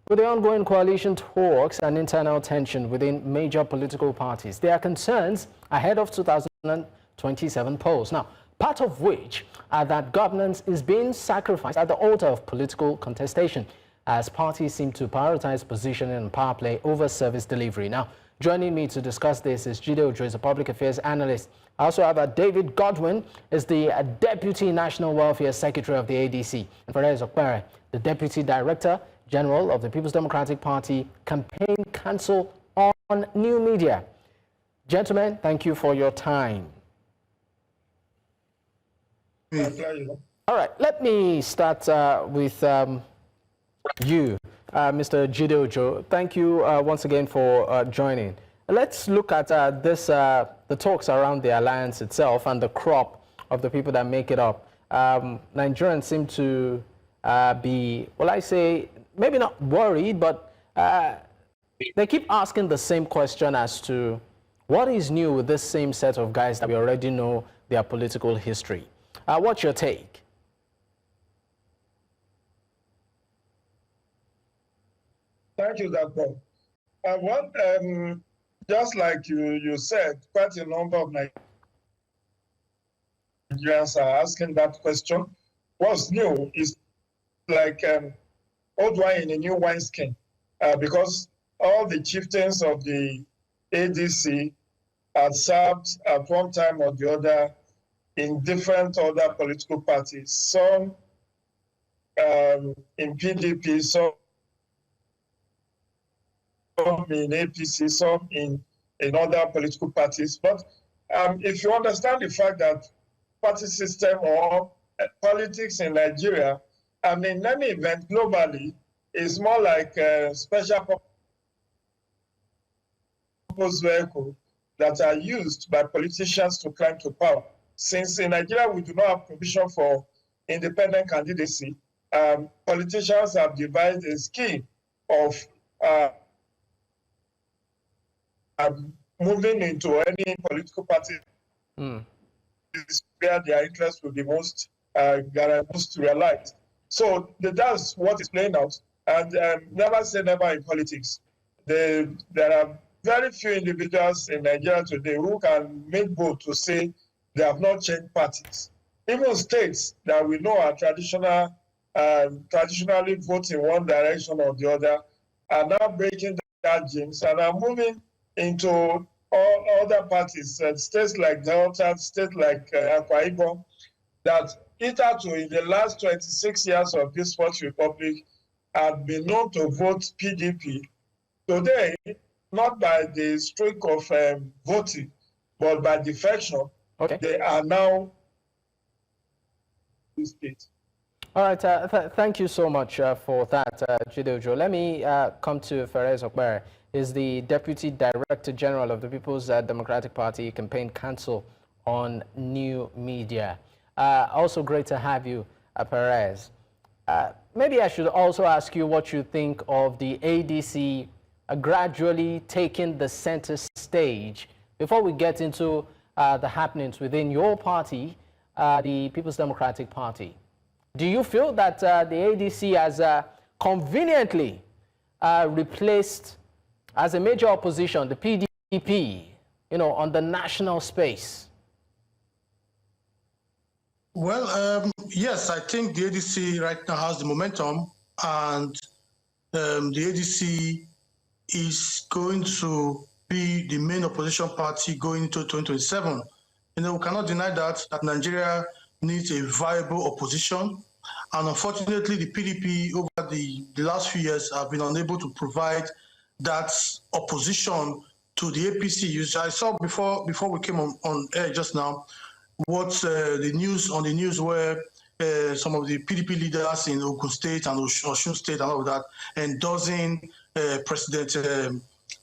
With the ongoing coalition talks and internal tension within major political parties, there are concerns ahead of 2027 polls. Now, part of which are that governance is being sacrificed at the altar of political contestation, as parties seem to prioritize positioning and power play over service delivery. Now, joining me to discuss this is Jide Ojo, is a public affairs analyst. I also have David Godwin, is the Deputy National Welfare Secretary of the ADC, and Pharez Okpere, the Deputy Director General of the People's Democratic Party Campaign Council on New Media. Gentlemen, thank you for your time. All right, let me start with you, Mr. Jide Ojo. Thank you once again for joining. Let's look at the talks around the alliance itself and the crop of the people that make it up. Nigerians seem to be, well, I say, maybe not worried, but they keep asking the same question as to what is new with this same set of guys that we already know their political history. What's your take? Thank you, Dr. Just like you said, quite a number of Nigerians are asking that question. What's new is like old wine in a new wineskin, because all the chieftains of the ADC had served at one time or the other in different other political parties, some in PDP, some in APC, some in other political parties. But if you understand the fact that party system or politics in Nigeria, in any event globally, is more like a special purpose vehicle that are used by politicians to climb to power. Since in Nigeria we do not have provision for independent candidacy, politicians have devised a scheme of moving into any political party where their interests will be most realized. So that's what is playing out. And never say never in politics. There are very few individuals in Nigeria today who can make bold to say they have not changed parties. Even states that we know are traditionally vote in one direction or the other are now breaking that jinx and are moving into all other parties, states like Delta, states like Akwa Ibom, that hitherto in the last 26 years of this Fourth Republic had been known to vote PDP. Today, not by the streak of voting, but by defection, okay, they are now in state. All right, thank you so much for that, Jide Ojo. Let me come to Pharez Okpere. Is the Deputy Director General of the People's Democratic Party Campaign Council on New Media. Also great to have you, Pharez. Maybe I should also ask you what you think of the ADC gradually taking the center stage before we get into the happenings within your party, the People's Democratic Party. Do you feel that the ADC has conveniently replaced as a major opposition the PDP, on the national space? Well, yes, I think the ADC right now has the momentum, and the ADC is going to be the main opposition party going into 2027. We cannot deny that Nigeria needs a viable opposition. And unfortunately, the PDP over the last few years have been unable to provide that opposition to the APC. I saw before we came on air just now what the news where some of the PDP leaders in Ogun State and Osun State and all of that endorsing President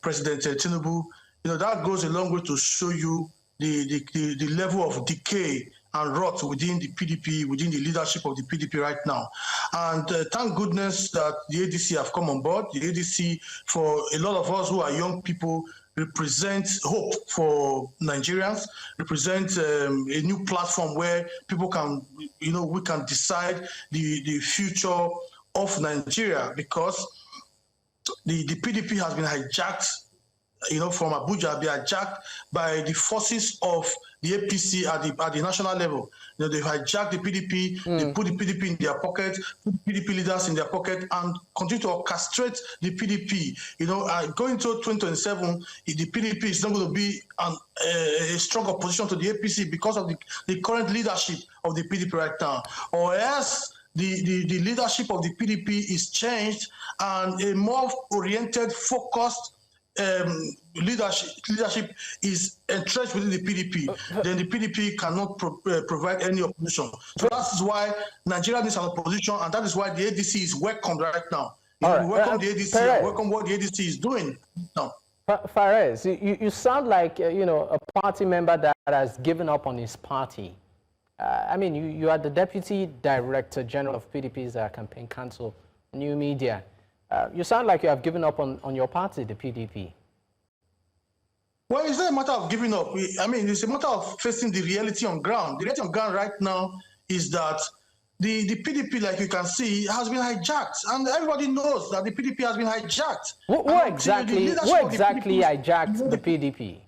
Tinubu. That goes a long way to show you the level of decay and rot within the PDP, within the leadership of the PDP right now. And thank goodness that the ADC have come on board. The ADC, for a lot of us who are young people, represents hope for Nigerians, represents a new platform where people can, we can decide the future of Nigeria, because the PDP has been hijacked, from Abuja, be hijacked by the forces of the APC at the national level. They've hijacked the PDP, they put the PDP in their pocket, put the PDP leaders in their pocket, and continue to orchestrate the PDP. Going to 2027, the PDP is not going to be a strong opposition to the APC because of the current leadership of the PDP right now. Or else, the leadership of the PDP is changed and a more oriented, focused leadership is entrenched within the PDP, then the PDP cannot provide any opposition. So that's why Nigeria needs an opposition, and that is why the ADC is welcomed right now. We welcome the ADC, and welcome what the ADC is doing now. Pharez, you sound like a party member that has given up on his party. I mean, you are the Deputy Director General of PDP's Campaign Council, New Media. You sound like you have given up on your party, the PDP. Well, it's not a matter of giving up. I mean, it's a matter of facing the reality on ground. The reality on ground right now is that the PDP, like you can see, has been hijacked. And everybody knows that the PDP has been hijacked. Who exactly hijacked the PDP?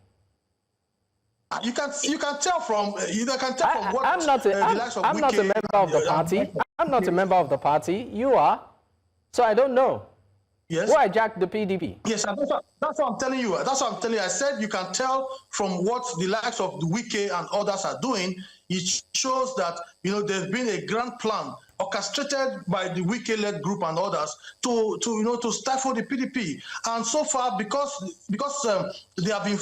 You can tell from what I'm not a member of the party. I'm not a member of the party. You are. So I don't know. Yes. Who hijacked the PDP? Yes, that's what I'm telling you. That's what I'm telling you. I said you can tell from what the likes of the Wike and others are doing. It shows that there's been a grand plan orchestrated by the Wike-led group and others to stifle the PDP. And so far, because they have been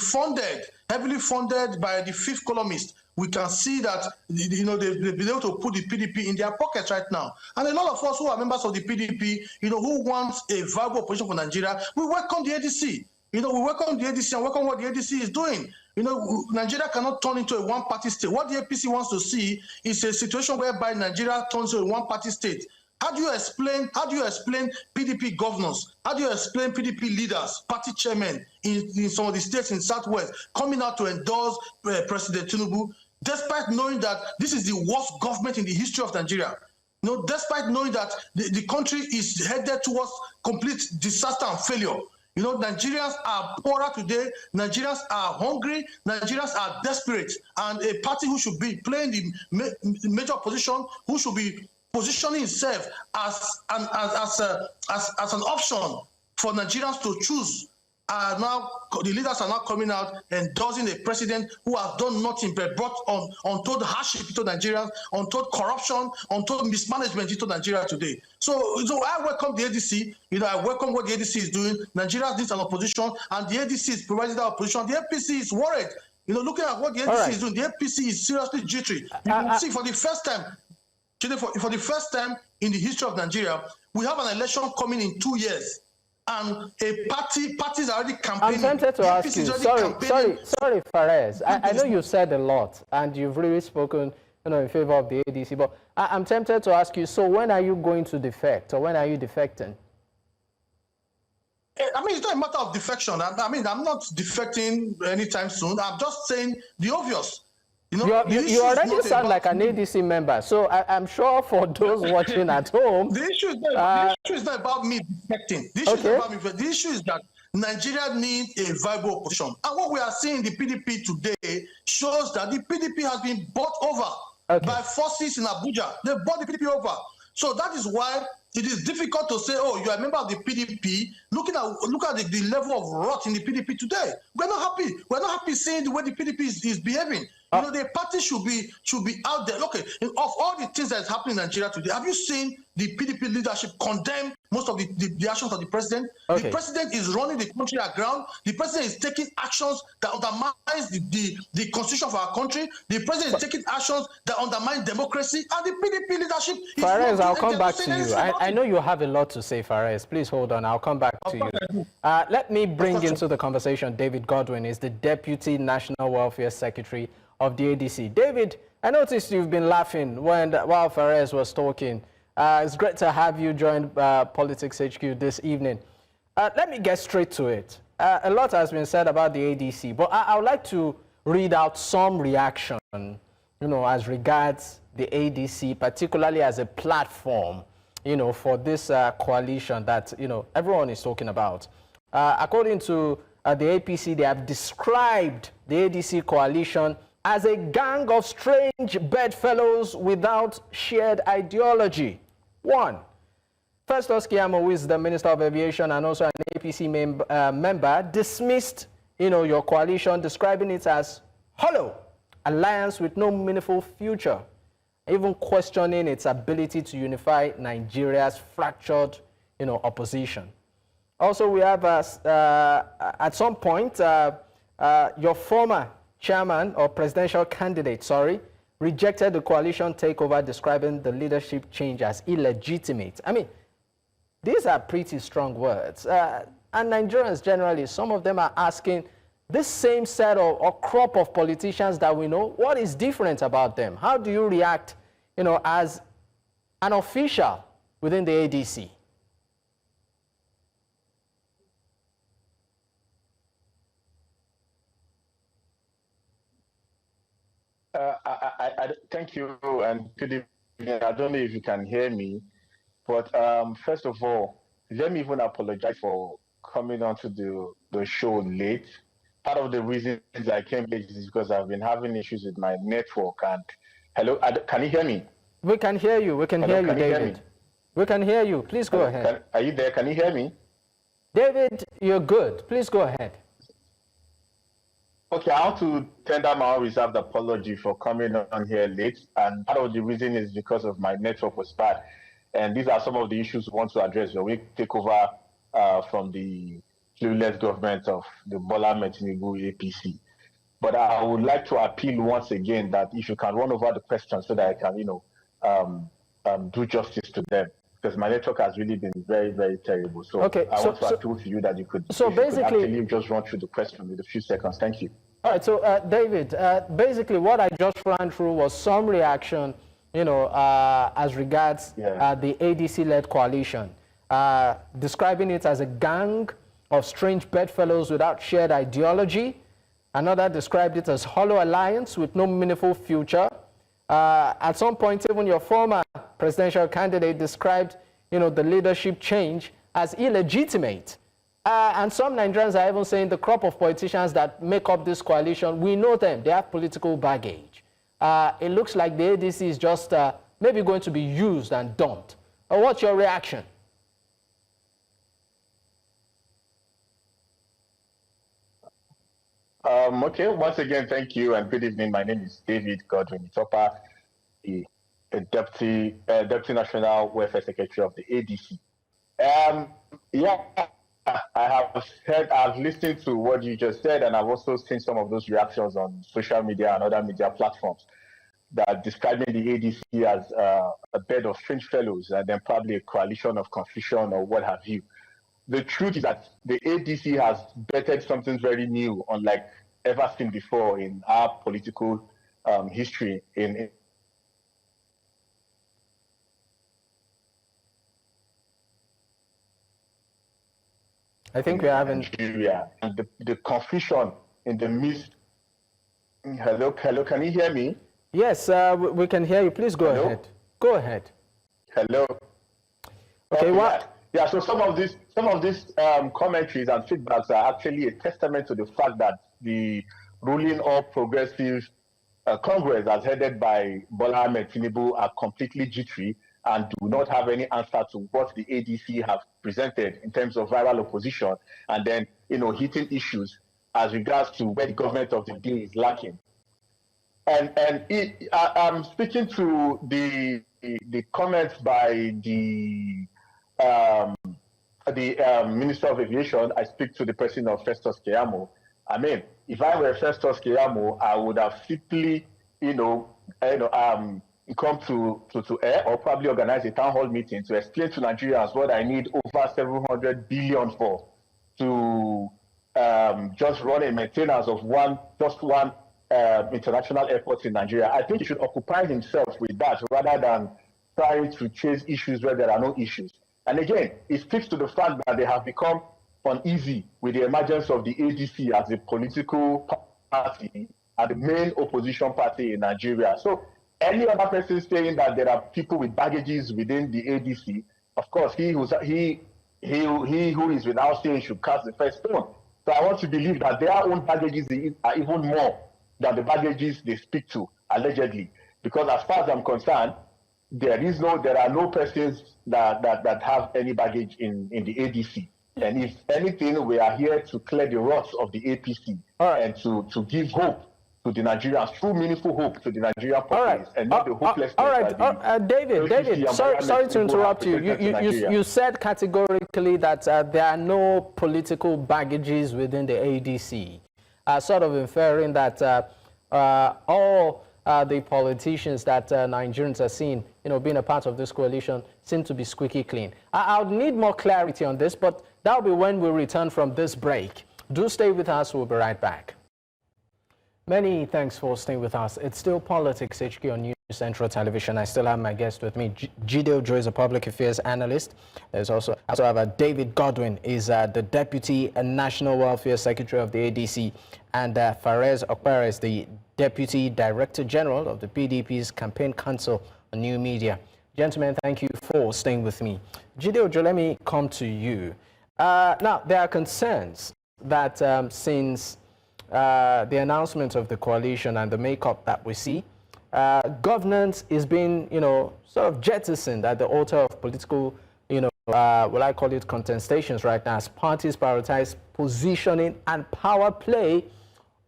heavily funded by the fifth columnist, we can see that they've been able to put the PDP in their pockets right now. And a lot of us who are members of the PDP, who wants a viable opposition for Nigeria, we welcome the ADC. We welcome the ADC and welcome what the ADC is doing. Nigeria cannot turn into a one-party state. What the APC wants to see is a situation whereby Nigeria turns into a one-party state. How do you explain PDP governors? How do you explain PDP leaders, party chairmen in some of the states in Southwest coming out to endorse President Tinubu, despite knowing that this is the worst government in the history of Nigeria? Despite knowing that the country is headed towards complete disaster and failure. Nigerians are poorer today. Nigerians are hungry. Nigerians are desperate. And a party who should be playing the major position, who should be positioning itself as an option for Nigerians to choose, the leaders are now coming out endorsing a president who has done nothing but brought untold hardship into Nigerians, untold corruption, untold mismanagement into Nigeria today. So I welcome the ADC. I welcome what the ADC is doing. Nigeria needs an opposition, and the ADC is providing that opposition. The APC is worried. Looking at what the ADC is doing, the APC is seriously jittery. You can see for the first time, for the first time in the history of Nigeria, we have an election coming in 2 years. And parties are already campaigning. I'm tempted to ask you, sorry, Pharez. I know you've said a lot and you've really spoken in favor of the ADC, but I'm tempted to ask you, so when are you going to defect, or when are you defecting? I mean, it's not a matter of defection. I mean, I'm not defecting anytime soon. I'm just saying the obvious. You already sound like an ADC member, so I'm sure for those watching at home... The issue is not about me defecting. The issue is not about me. The issue is that Nigeria needs a viable opposition. And what we are seeing in the PDP today shows that the PDP has been bought over by forces in Abuja. They bought the PDP over. So that is why it is difficult to say, oh, you are a member of the PDP. Look at the level of rot in the PDP today. We're not happy. We're not happy seeing the way the PDP is behaving. The party should be out there. Okay, of all the things that is happening in Nigeria today, have you seen the PDP leadership condemn most of the actions of the president? The president is running the country aground. The president is taking actions that undermines the constitution of our country. The president is taking actions that undermine democracy, and the PDP leadership is... Pharez, I'll come back to you. I know you have a lot to say, Pharez. Please hold on. I'll come back to you. Let me bring into the conversation David Godwin. Is the Deputy National Welfare Secretary of the ADC. David, I noticed you've been laughing while Pharez was talking. It's great to have you join Politics HQ this evening. Let me get straight to it. A lot has been said about the ADC, but I would like to read out some reaction, as regards the ADC, particularly as a platform for this coalition that, everyone is talking about. According to the APC, they have described the ADC coalition as a gang of strange bedfellows without shared ideology. One, Festus Keyamo, who is the Minister of Aviation and also an APC member, dismissed, your coalition, describing it as hollow alliance with no meaningful future, even questioning its ability to unify Nigeria's fractured, opposition. Also, we have, at some point, your former chairman or presidential candidate, rejected the coalition takeover, describing the leadership change as illegitimate. I mean, these are pretty strong words. And Nigerians generally, some of them are asking this same set or crop of politicians that we know, what is different about them? How do you react, as an official within the ADC? Thank you, and good evening. I don't know if you can hear me, but first of all, let me even apologize for coming onto the show late. Part of the reason I came late is because I've been having issues with my network. And hello, can you hear me? We can hear you. We can hear you, David. We can hear you. Please go ahead. Are you there? Can you hear me? David, you're good. Please go ahead. Okay, I want to tender my reserved apology for coming on here late, and part of the reason is because of my network was bad. And these are some of the issues we want to address when we take over from the clueless government of the Bola Ahmed Tinubu APC. But I would like to appeal once again that if you can run over the questions so that I can, do justice to them, because my network has really been very, very terrible. So okay, I want to appeal to you that you could, actually just run through the question with a few seconds. Thank you. All right, so David, basically what I just ran through was some reaction, as regards the ADC-led coalition, describing it as a gang of strange bedfellows without shared ideology. Another described it as hollow alliance with no meaningful future. At some point, even your former presidential candidate described, the leadership change as illegitimate. And some Nigerians are even saying the crop of politicians that make up this coalition, we know them, they have political baggage. It looks like the ADC is just maybe going to be used and dumped. What's your reaction? Okay, once again, thank you and good evening. My name is David Godwin, the Deputy National Welfare Secretary of the ADC. I've listened to what you just said, and I've also seen some of those reactions on social media and other media platforms that describing the ADC as a bed of strange fellows and then probably a coalition of confusion or what have you. The truth is that the ADC has bettered something very new, unlike ever seen before in our political history I think we're having Nigeria, and the confusion in the midst. Hello, can you hear me? Yes, we can hear you. Please go ahead. Go ahead. Hello. Okay, what? Yeah, so some of these commentaries and feedbacks are actually a testament to the fact that the ruling All Progressive Congress, as headed by Bola Ahmed Tinubu, are completely jittery and do not have any answer to what the ADC have presented in terms of viral opposition, and then hitting issues as regards to where the government of the day is lacking. And I'm speaking to the comments by the Minister of Aviation. I speak to the person of Festus Keyamo. I mean, if I were Festus Keyamo, I would have simply, come to air or probably organize a town hall meeting to explain to Nigerians what I need over 700 billion for to just run a maintenance of one international airport in Nigeria. I think he should occupy himself with that rather than trying to chase issues where there are no issues. And again, it speaks to the fact that they have become uneasy with the emergence of the ADC as a political party and the main opposition party in Nigeria. So any other person saying that there are people with baggages within the ADC of course, he who is without sin should cast the first stone. So I want to believe that their own baggages are even more than the baggages they speak to, allegedly. Because as far as I'm concerned, there are no persons that have any baggage in the ADC. And if anything, we are here to clear the ruts of the APC and to give hope to the Nigerians, true meaningful hope to the Nigerian populace, and not the hopelessness. All right, David, sorry to interrupt you. You said categorically that there are no political baggages within the ADC, sort of inferring that all the politicians that Nigerians are seeing, being a part of this coalition, seem to be squeaky clean. I'll need more clarity on this, but that'll be when we return from this break. Do stay with us. We'll be right back. Many thanks for staying with us. It's still Politics HQ on News Central Television. I still have my guest with me. Jide Ojo is a public affairs analyst. There's also have David Godwin, is the Deputy National Welfare Secretary of the ADC, and Pharez Okpere is the Deputy Director General of the PDP's Campaign Council on New Media. Gentlemen, thank you for staying with me. Jide Ojo, let me come to you. Now, there are concerns that since the announcement of the coalition and the makeup that we see, governance is being, sort of jettisoned at the altar of political, will I call it contestations right now, as parties prioritize positioning and power play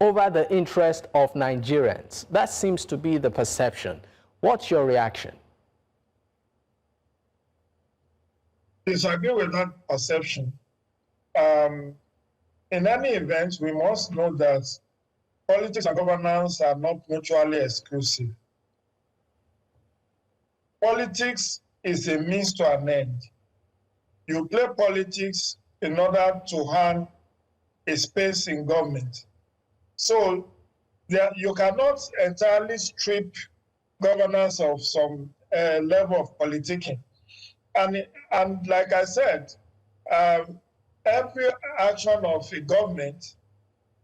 over the interest of Nigerians. That seems to be the perception. What's your reaction? Disagree with that perception. In any event, we must know that politics and governance are not mutually exclusive. Politics is a means to an end. You play politics in order to earn a space in government. So you cannot entirely strip governance of some level of politicking. And like I said, every action of a government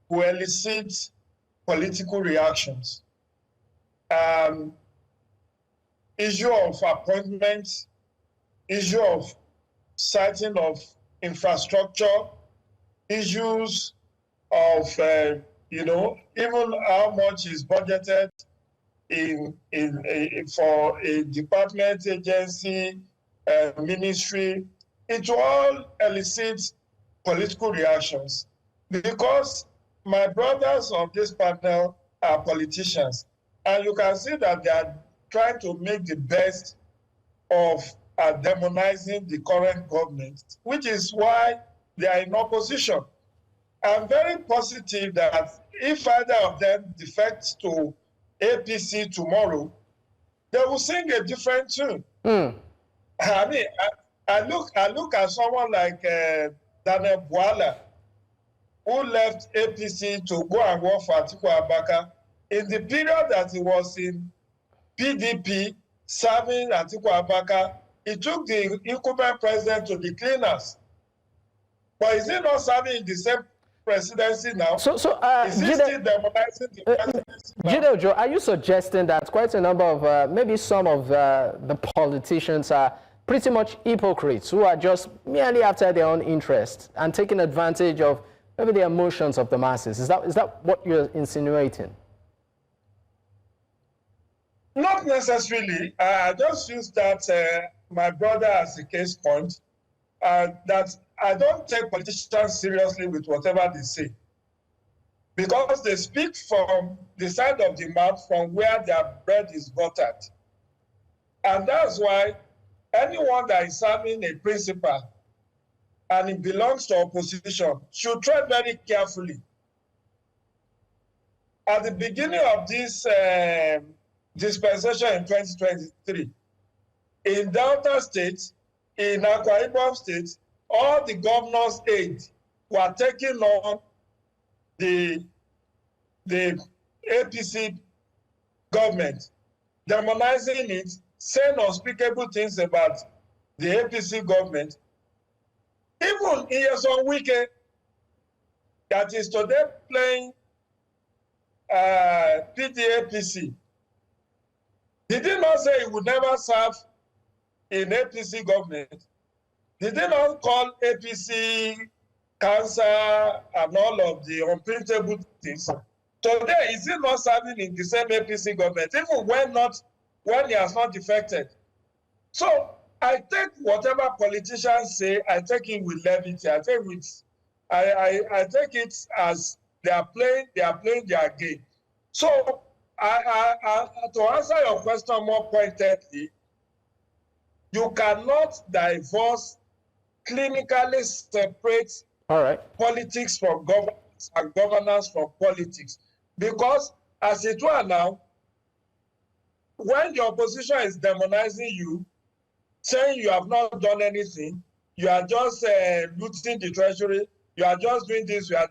will elicit political reactions. Issue of appointments, issue of siting of infrastructure, issues of, even how much is budgeted for a department, agency, ministry. It will all elicit political reactions, because my brothers of this panel are politicians, and you can see that they are trying to make the best of demonizing the current government, which is why they are in opposition. I'm very positive that if either of them defects to APC tomorrow, they will sing a different tune. I mean, I look at someone like Daniel Bwala, who left APC to go and work for Atiku Abubakar. In the period that he was in PDP serving Atiku Abubakar, he took the incumbent president to the cleaners. But is he not serving in the same presidency now? Is he still demonizing the presidency now? Jide Ojo, are you suggesting that quite a number of, maybe some of the politicians are pretty much hypocrites who are just merely after their own interests and taking advantage of maybe the emotions of the masses? Is that what you're insinuating? Not necessarily. I just use that my brother as a case point, that I don't take politicians seriously with whatever they say, because they speak from the side of the mouth from where their bread is buttered. And that's why anyone that is serving a principle and it belongs to opposition should tread very carefully. At the beginning of this dispensation in 2023, in Delta State, in Akwa Ibom State, all the governors' aides were taking on the APC government, demonizing it, saying unspeakable things about the APC government. Even Iyeson Wike, that is today playing PDAPC, he did not say he would never serve in APC government. Did they not call APC cancer and all of the unprintable things? Today, is it not serving in the same APC government, even when he has not defected? So I take whatever politicians say, I take it with levity. I take it as they are playing their game. So to answer your question more pointedly, you cannot divorce, clinically separate politics from governance and governance from politics. Because as it were now, when the opposition is demonizing you, saying you have not done anything, you are just looting the treasury, you are just doing this, you are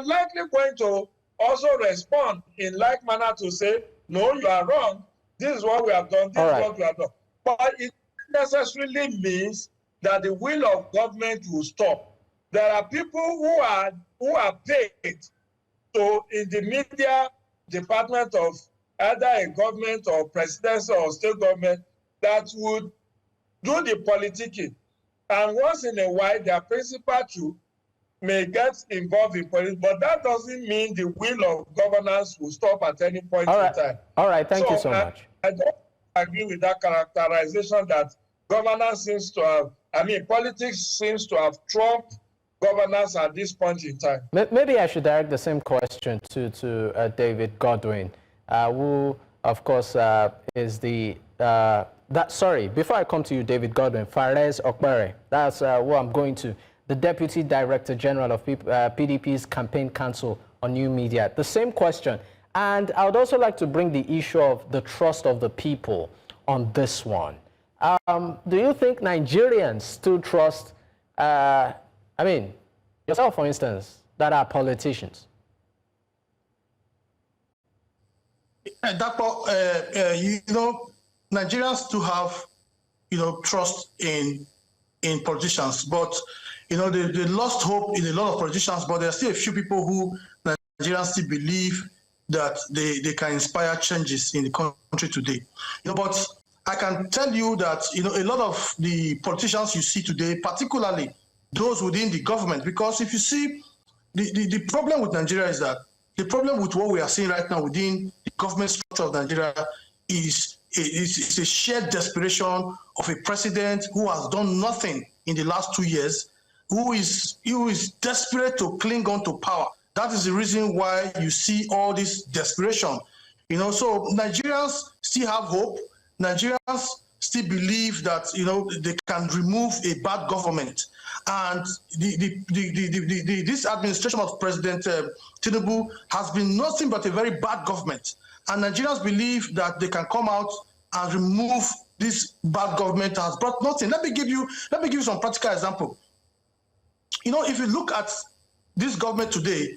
likely going to also respond in like manner to say, no, you are wrong, this is what we have done, this is what we have done. But it necessarily means that the will of government will stop. There are people who are paid to, in the media department of either a government or presidency or state government, that would do the politicking. And once in a while, their principal too may get involved in politics, but that doesn't mean the will of governance will stop at any point in time. All right, thank you so much. I don't agree with that characterization that governance seems to have, politics seems to have trumped governance at this point in time. Maybe I should direct the same question to David Godwin, who, of course, is the... before I come to you, David Godwin, Pharez Okpere, that's who I'm going to, the Deputy Director General of PDP's Campaign Council on New Media. The same question. And I would also like to bring the issue of the trust of the people on this one. Do you think Nigerians still trust, yourself, for instance, that are politicians? Nigerians do have, trust in politicians, but, they lost hope in a lot of politicians, but there are still a few people who Nigerians still believe that they can inspire changes in the country today. But I can tell you that, a lot of the politicians you see today, particularly those within the government, because if you see, the problem with Nigeria is that the problem with what we are seeing right now within the government structure of Nigeria is a shared desperation of a president who has done nothing in the last 2 years, who is desperate to cling on to power. That is the reason why you see all this desperation. So Nigerians still have hope. Nigerians still believe that they can remove a bad government, and this administration of President Tinubu has been nothing but a very bad government. And Nigerians believe that they can come out and remove this bad government that has brought nothing. Let me give you some practical example. If you look at this government today,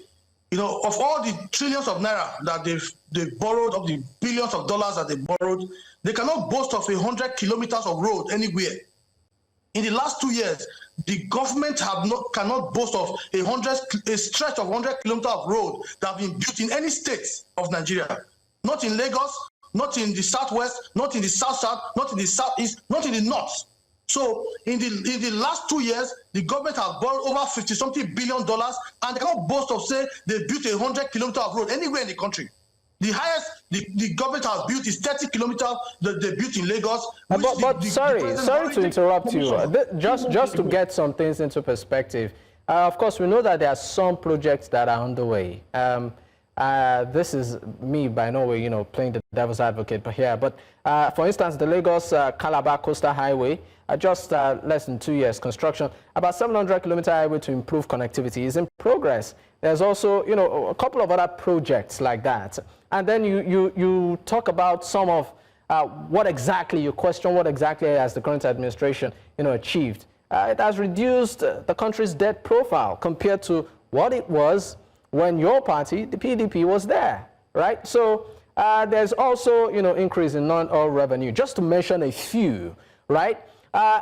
of all the trillions of naira that they've borrowed, of the billions of dollars that they borrowed, they cannot boast of 100 kilometers of road anywhere. In the last 2 years, the government cannot boast of a stretch of 100 kilometers of road that have been built in any state of Nigeria. Not in Lagos, not in the southwest, not in the south-south, not in the southeast, not in the north. So in the last 2 years, the government has borrowed over $50-something billion, and they cannot boast of say they built 100 kilometers of road anywhere in the country. The highest the government has built is 30 kilometers that they built in Lagos. Sorry to interrupt you. Just to get some things into perspective. Of course, we know that there are some projects that are underway. This is me by no way, playing the devil's advocate here. But for instance, the Lagos-Calabar Coastal Highway, just less than 2 years construction, about 700-kilometer highway to improve connectivity is in progress. There's also, a couple of other projects like that. And then you talk about some of what exactly has the current administration, achieved. It has reduced the country's debt profile compared to what it was when your party, the PDP, was there, right? So there's also, increase in non-oil revenue, just to mention a few, right?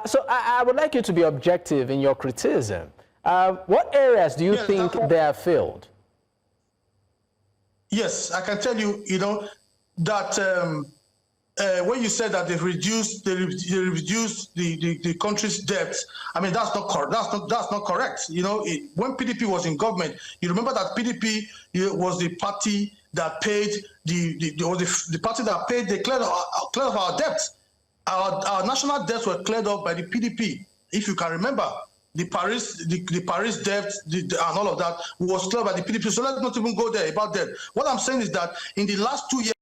So I would like you to be objective in your criticism. What areas do you think they have failed? Yes, I can tell you, that when you said that they've reduced the country's debt, I mean that's not correct. That's not correct. You know, when PDP was in government, you remember that PDP was the party that paid the party that paid the cleared of our debts. Our national debts were cleared off by the PDP. If you can remember, the Paris debt and all of that was cleared by the PDP. So let's not even go there about that. What I'm saying is that in the last 2 years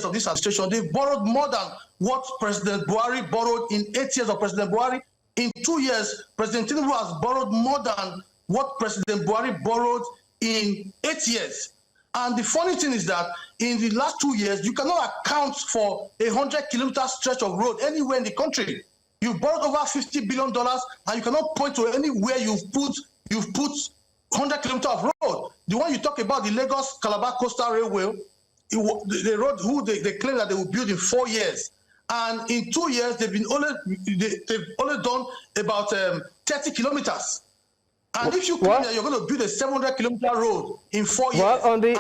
of this administration, they've borrowed more than what President Buhari borrowed in 8 years of President Buhari. In 2 years, President Tinubu has borrowed more than what President Buhari borrowed in 8 years. And the funny thing is that in the last 2 years, you cannot account for a 100-kilometer stretch of road anywhere in the country. You've borrowed over $50 billion, and you cannot point to anywhere you've put 100 kilometers of road. The one you talk about, the Lagos-Calabar Coastal Railway, the road they claim that they will build in 4 years. And in 2 years, they've only done about 30 kilometers. And if you claim that you're going to build a 700-kilometer road in 4 years, well, on the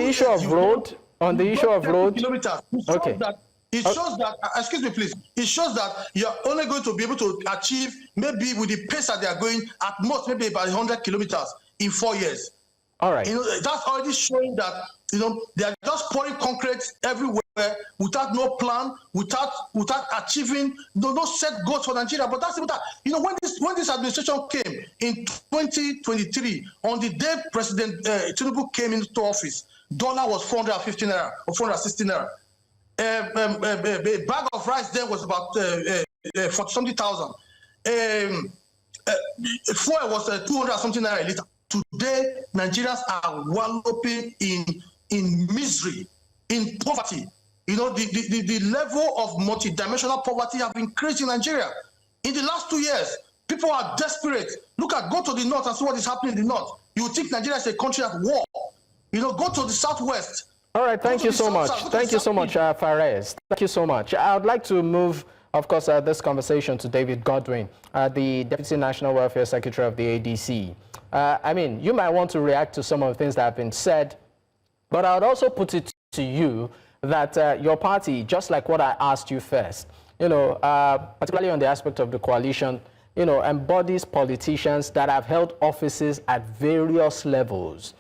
issue of road, okay. It shows that, excuse me, please. It shows that you're only going to be able to achieve, maybe with the pace that they are going, at most maybe about 100 kilometers in 4 years. All right. You know, that's already showing that, you know, they are just pouring concrete everywhere without no plan, without achieving no set goals for Nigeria. But that's that. You know, when this administration came in 2023, on the day President Tinubu came into office, dollar was 450 naira or 460 naira. A bag of rice then was about 40-something-thousand. Fuel was 200-something naira a liter. Today, Nigerians are wallowing in misery, in poverty. You know, the level of multidimensional poverty have increased in Nigeria. In the last 2 years, people are desperate. Go to the north and see what is happening in the north. You would think Nigeria is a country at war. You know, go to the southwest. All right, thank you so much. Thank you so much, Pharez. Thank you so much. I would like to move, of course, this conversation to David Godwin, the Deputy National Welfare Secretary of the ADC. I mean, you might want to react to some of the things that have been said, but I would also put it to you that your party, just like what I asked you first, you know, particularly on the aspect of the coalition, you know, embodies politicians that have held offices at various levels.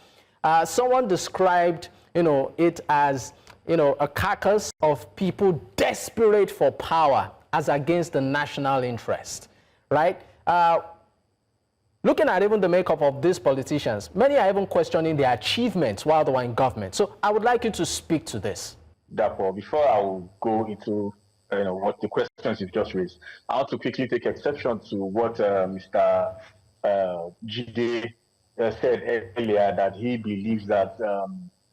Someone described, you know, it as, you know, a carcass of people desperate for power as against the national interest, right? Looking at even the makeup of these politicians, many are even questioning their achievements while they were in government. So I would like you to speak to this. Therefore, before I will go into what the questions you've just raised, I want to quickly take exception to what Mr. Jide said earlier, that he believes that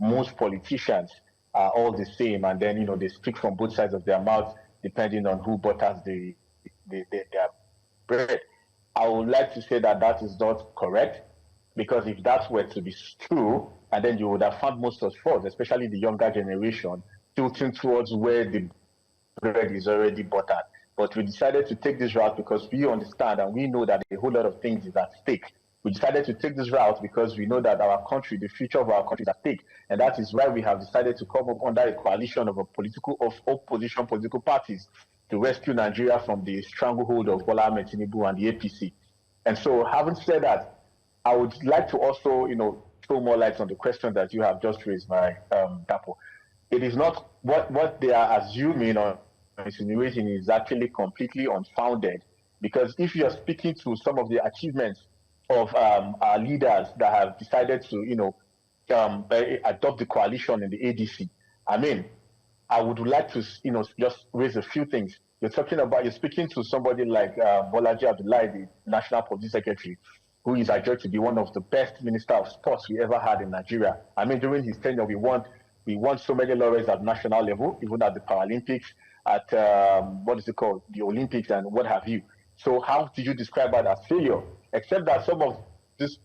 most politicians are all the same, and then they speak from both sides of their mouth depending on who butters their bread. I would like to say that that is not correct, because if that were to be true, and then you would have found most of us, especially the younger generation, tilting towards where the bread is already buttered. But we decided to take this route because we understand and we know that a whole lot of things is at stake. We decided to take this route because we know that our country, the future of our country is at stake. And that is why we have decided to come up under a coalition of opposition political parties to rescue Nigeria from the stranglehold of Bola Ahmed Tinubu and the APC. And so, having said that, I would like to also, throw more light on the question that you have just raised, my Dapo. It is not what they are assuming or insinuating is actually completely unfounded, because if you are speaking to some of the achievements of our leaders that have decided to, adopt the coalition in the ADC, I mean, I would like to, just raise a few things. You're speaking to somebody like Bolaji Abdullahi, the National Police Secretary, who is adjudged to be one of the best minister of sports we ever had in Nigeria. I mean, during his tenure, we won so many laurels at national level, even at the Paralympics, at the Olympics and what have you. So how do you describe that as failure? Except that some of these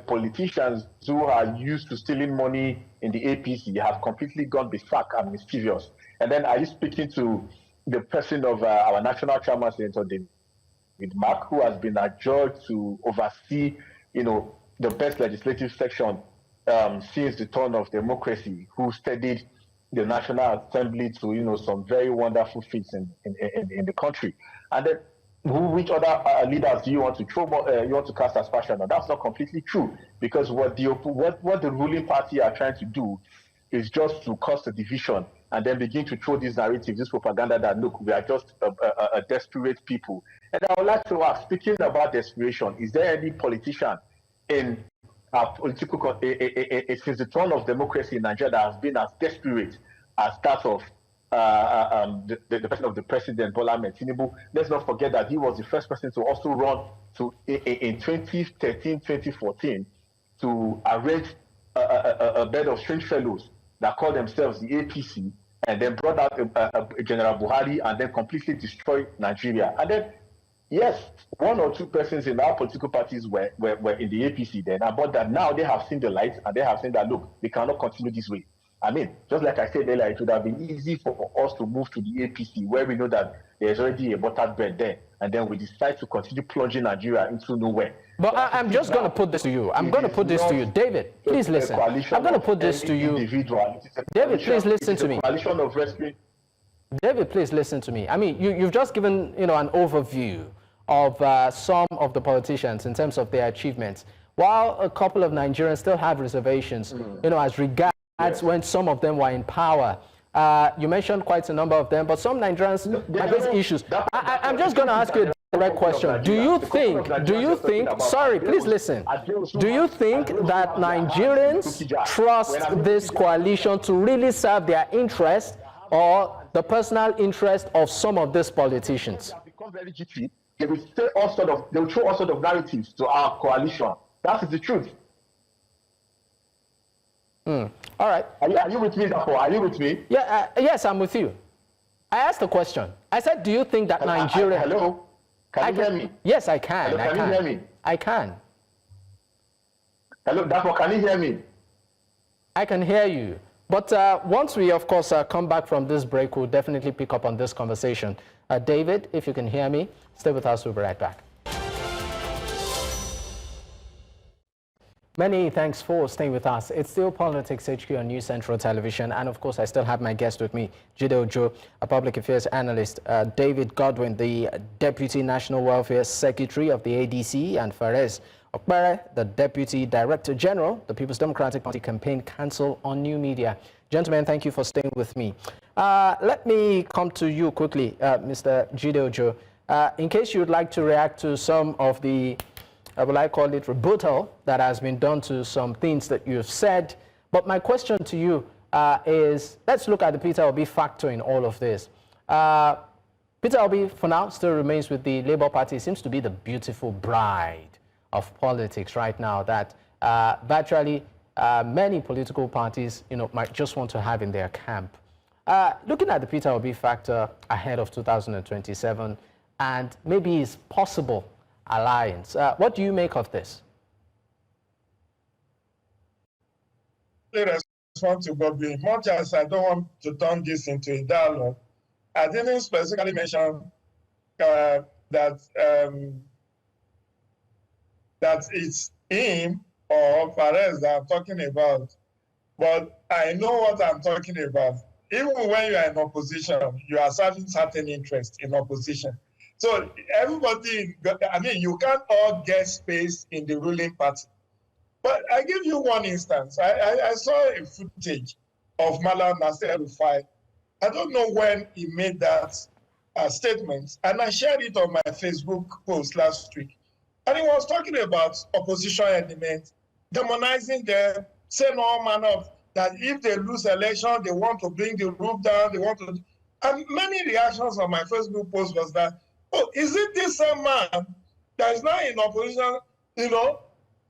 politicians who are used to stealing money in the APC have completely gone berserk and mischievous. And then are you speaking to the person of our national chairman, Senator David Mark, who has been adjudged to oversee, the best legislative section since the turn of democracy, who studied the National Assembly to, some very wonderful feats in the country. And then, which other leaders do you want to you want to cast aspersion on? That's not completely true, because what the ruling party are trying to do is just to cause a division and then begin to throw these narratives, this propaganda that, look, we are just a desperate people. And I would like to ask, speaking about desperation, is there any politician in our political since the turn of democracy in Nigeria that has been as desperate as that of the person of the president, Bola Ahmed Tinubu? Let's not forget that he was the first person to also run in 2013, 2014 to arrange a bed of strange fellows that call themselves the APC, and then brought out General Buhari and then completely destroyed Nigeria. And then, yes, one or two persons in our political parties were in the APC then, but that now they have seen the light and they have seen that, look, we cannot continue this way. I mean, just like I said earlier, it would have been easy for us to move to the APC, where we know that there's already a buttered bread there, and then we decide to continue plunging Nigeria into nowhere. But I'm just going to put this to you. I'm going to put this to you. David, please listen. I'm going to put this to you. David, please listen to me. David, please listen to me. I mean, you've just given, an overview of some of the politicians in terms of their achievements, while a couple of Nigerians still have reservations, as regards when some of them were in power. You mentioned quite a number of them, but some Nigerians have these issues. I'm just going to ask you a direct question. Do you think, sorry, please listen. Do you think that Nigerians trust this coalition to really serve their interest or the personal interest of some of these politicians? They will throw all sort of narratives to our coalition. That is the truth. All right. Are you with me, Zapo? Are you with me? Yeah. Yes, I'm with you. I asked a question. I said, do you think that Nigeria... Hello? Can you hear me? Yes, I can. Hello, can you hear me? I can. Hello, Zapo, can you hear me? I can hear you. But once we, of course, come back from this break, we'll definitely pick up on this conversation. David, if you can hear me, stay with us. We'll be right back. Many thanks for staying with us. It's still Politics HQ on News Central Television. And of course, I still have my guest with me, Jide Ojo, a public affairs analyst, David Godwin, the Deputy National Welfare Secretary of the ADC, and Pharez Okpere, the Deputy Director General, the People's Democratic Party Campaign Council on New Media. Gentlemen, thank you for staying with me. Let me come to you quickly, Mr. Jide Ojo. In case you would like to react to some of the will I call it rebuttal that has been done to some things that you've said. But my question to you is, let's look at the Peter Obi factor in all of this. Peter Obi, for now, still remains with the Labour Party. It seems to be the beautiful bride of politics right now that virtually many political parties, might just want to have in their camp. Looking at the Peter Obi factor ahead of 2027 and maybe his possible alliance. What do you make of this? I respond to Godwin. Much as I don't want to turn this into a dialogue, I didn't specifically mention that it's him or Pharez that I'm talking about. But I know what I'm talking about. Even when you are in opposition, you are serving certain interest in opposition. So everybody, you can't all get space in the ruling party. But I give you one instance. I saw a footage of Malam Nasser El-Rufai. I don't know when he made that statement, and I shared it on my Facebook post last week. And he was talking about opposition elements, demonizing them, saying all manner of that if they lose election, they want to bring the roof down, they want to... And many reactions on my Facebook post was that, oh, is it this same man that is now in opposition? He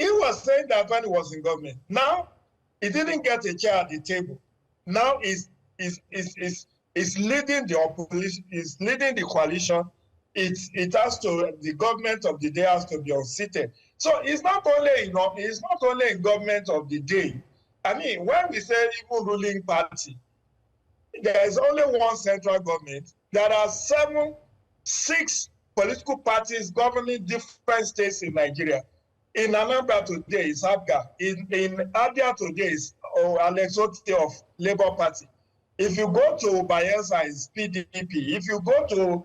was saying that when he was in government. Now, he didn't get a chair at the table. Now he's leading the opposition, he's leading the coalition. The government of the day has to be unseated. So it's not only in government of the day. When we say even ruling party, there is only one central government. There are 6 political parties governing different states in Nigeria. In Anambra today is APGA. In Abia today is Alex Otti of Labour Party. If you go to Bayelsa, it's PDP. If you go to,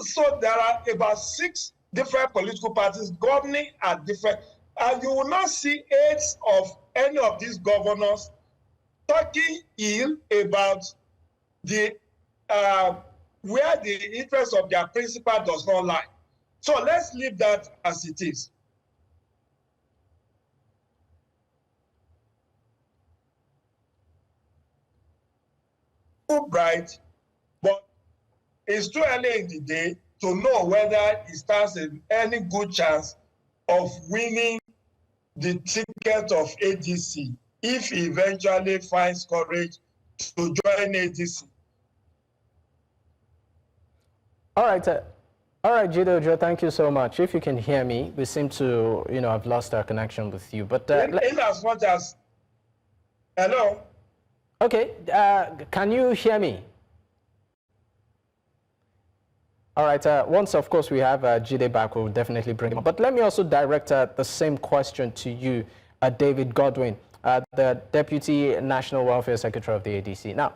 so there are about 6 different political parties governing at different, and you will not see aides of any of these governors talking ill about the where the interest of their principal does not lie. So let's leave that as it is. Too bright, but it's too early in the day to know whether he stands any good chance of winning the ticket of ADC if he eventually finds courage to join ADC. All right, Jide Ojo, thank you so much. If you can hear me, we seem to, have lost our connection with you. But in as much as, hello. Okay, can you hear me? All right, once, of course, we have Jide back, we'll definitely bring him up. But let me also direct the same question to you, David Godwin, the Deputy National Welfare Secretary of the ADC. Now,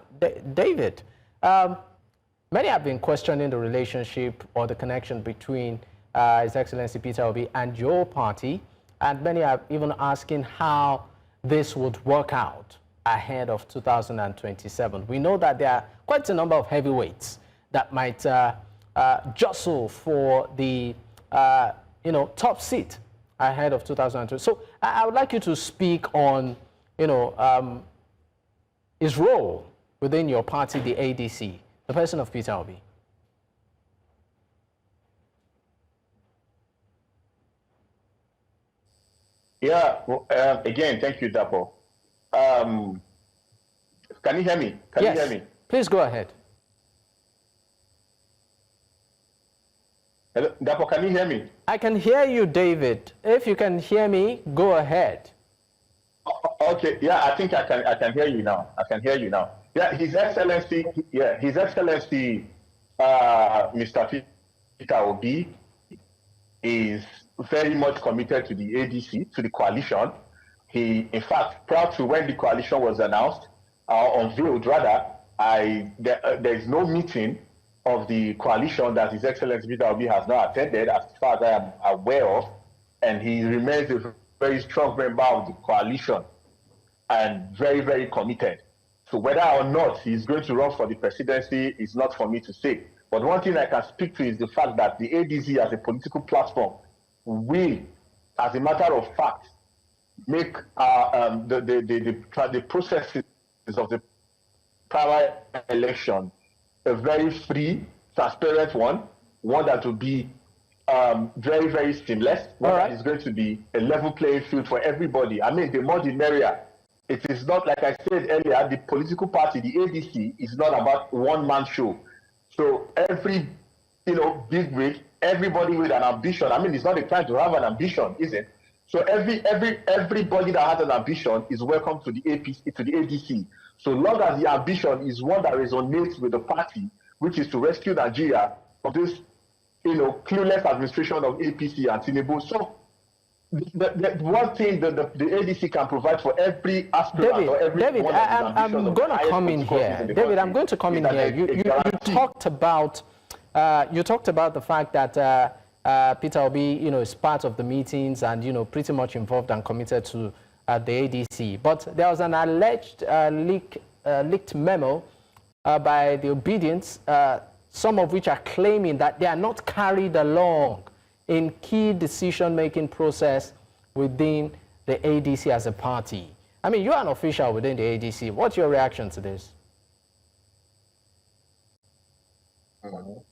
David, many have been questioning the relationship or the connection between His Excellency Peter Obi and your party, and many are even asking how this would work out ahead of 2027. We know that there are quite a number of heavyweights that might jostle for the top seat ahead of 2020. So I would like you to speak on his role within your party, the ADC, the person of Peter Obi. Yeah, well, again, thank you, Dapo. Can you hear me? Can yes, you hear me? Please go ahead. Hello, Dapo, can you hear me? I can hear you, David. If you can hear me, go ahead. Okay, yeah, I think I can hear you now. I can hear you now. Yeah, His Excellency, Mr. Peter Obi is very much committed to the ADC, to the coalition. He, in fact, prior to when the coalition was announced, unveiled rather, there is no meeting of the coalition that His Excellency Peter Obi has not attended, as far as I am aware of, and he remains a very strong member of the coalition and very, very committed. So whether or not he's going to run for the presidency is not for me to say. But one thing I can speak to is the fact that the ADC as a political platform will, as a matter of fact, make the processes of the primary election a very free, transparent one that will be very, very seamless, one that is going to be a level playing field for everybody. I mean, the more the merrier. It is not, like I said earlier, the political party, the ADC, is not about one-man show. So every, big wig, everybody with an ambition. I mean, it's not a time to have an ambition, is it? So everybody that has an ambition is welcome to the APC, to the ADC. So long as the ambition is one that resonates with the party, which is to rescue Nigeria from this, clueless administration of APC and Tinubu. So the one thing that the ADC can provide for every aspirant David, or every David, one I'm going to come in here. David, I'm going to come in here. You talked about the fact that Peter Obi, is part of the meetings and pretty much involved and committed to the ADC. But there was an alleged leaked memo by the Obedience, some of which are claiming that they are not carried along in key decision-making process within the ADC as a party. I mean, you're an official within the ADC. What's your reaction to this? Well,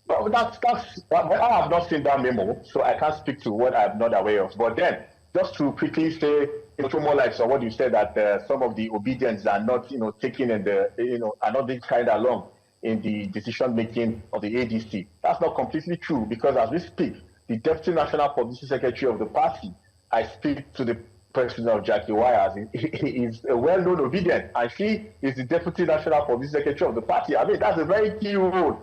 I have not seen that memo, so I can't speak to what I'm not aware of. But then, just to quickly say, throw more light on what you said, that some of the obedience are not, taking and are not being carried along in the decision-making of the ADC. That's not completely true, because as we speak, the Deputy National Publicity Secretary of the party, I speak to the president of Jackie Wires, he is a well-known obedient, and she is the Deputy National Publicity Secretary of the party. I mean, that's a very key role.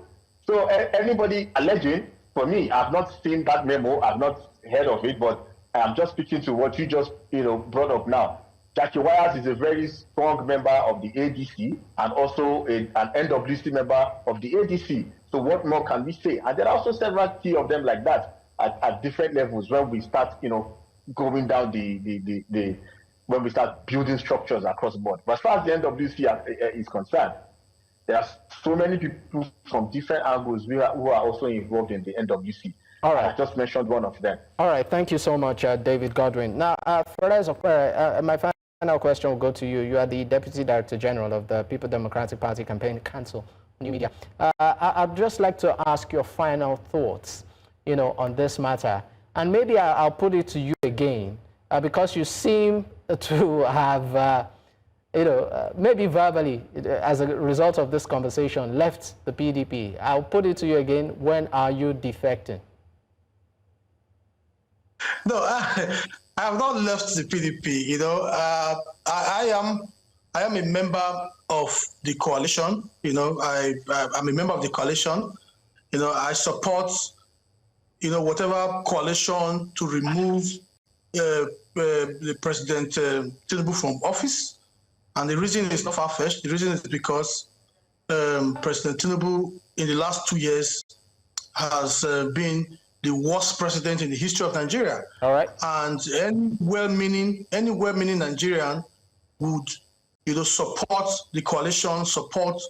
So anybody alleging, for me, I've not seen that memo, I've not heard of it, but I am just speaking to what you just brought up now. Jackie Wires is a very strong member of the ADC and also an NWC member of the ADC. So what more can we say? And there are also several key of them like that at different levels when we start, going down when we start building structures across the board. But as far as the NWC is concerned, there are so many people from different angles who are also involved in the NWC. All right. I just mentioned one of them. All right. Thank you so much, David Godwin. Now, Pharez Okpere, my final question will go to you. You are the Deputy Director General of the People Democratic Party Campaign Council New Media. I'd just like to ask your final thoughts, on this matter. And maybe I'll put it to you again, because you seem to have, maybe verbally, as a result of this conversation, left the PDP. I'll put it to you again. When are you defecting? No, I have not left the PDP. I am a member of the coalition. I'm a member of the coalition. I support, whatever coalition to remove the President Tinubu from office. And the reason is not far-fetched. The reason is because President Tinubu in the last 2 years has been the worst president in the history of Nigeria. All right. And any well-meaning Nigerian would, support the coalition, support,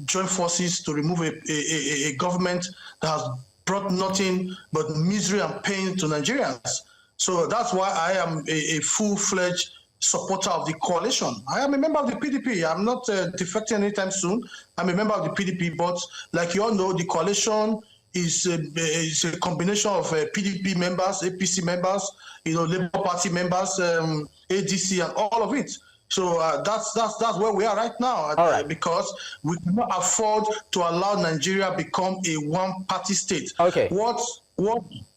join forces to remove a government that has brought nothing but misery and pain to Nigerians. So that's why I am a full-fledged supporter of the coalition. I am a member of the PDP. I'm not defecting anytime soon. I'm a member of the PDP, but like you all know, the coalition is a combination of PDP members, APC members, Labour Party members, ADC, and all of it. So that's where we are right now. All right. Because we cannot afford to allow Nigeria become a one-party state. Okay. What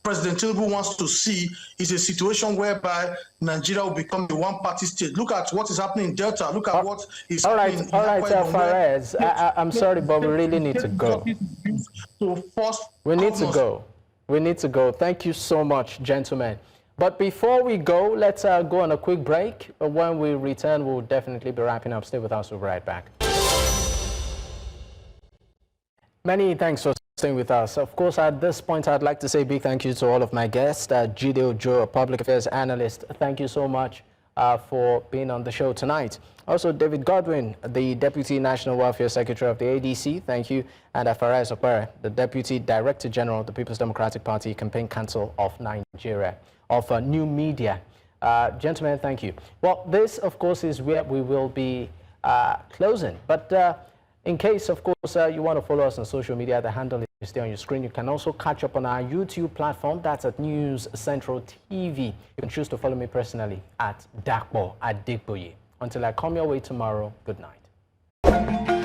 President Tinubu wants to see is a situation whereby Nigeria will become a one-party state. Look at what is happening in Delta. Look at what is happening in Pharez. I'm sorry, but we really need to go. We need to go. Thank you so much, gentlemen. But before we go, let's go on a quick break. When we return, we'll definitely be wrapping up. Stay with us. We'll be right back. Many thanks for staying with us. Of course, at this point, I'd like to say a big thank you to all of my guests. Jide Ojo, a public affairs analyst. Thank you so much for being on the show tonight. Also, David Godwin, the Deputy National Welfare Secretary of the ADC. Thank you. And Affairs Okpere, the Deputy Director General of the People's Democratic Party Campaign Council of Nigeria, of New Media. Gentlemen, thank you. Well, this, of course, is where we will be closing. But in case, of course, you want to follow us on social media, the handle is there on your screen. You can also catch up on our YouTube platform. That's at News Central TV. You can choose to follow me personally at Dakbo Adegboye. Until I come your way tomorrow, good night.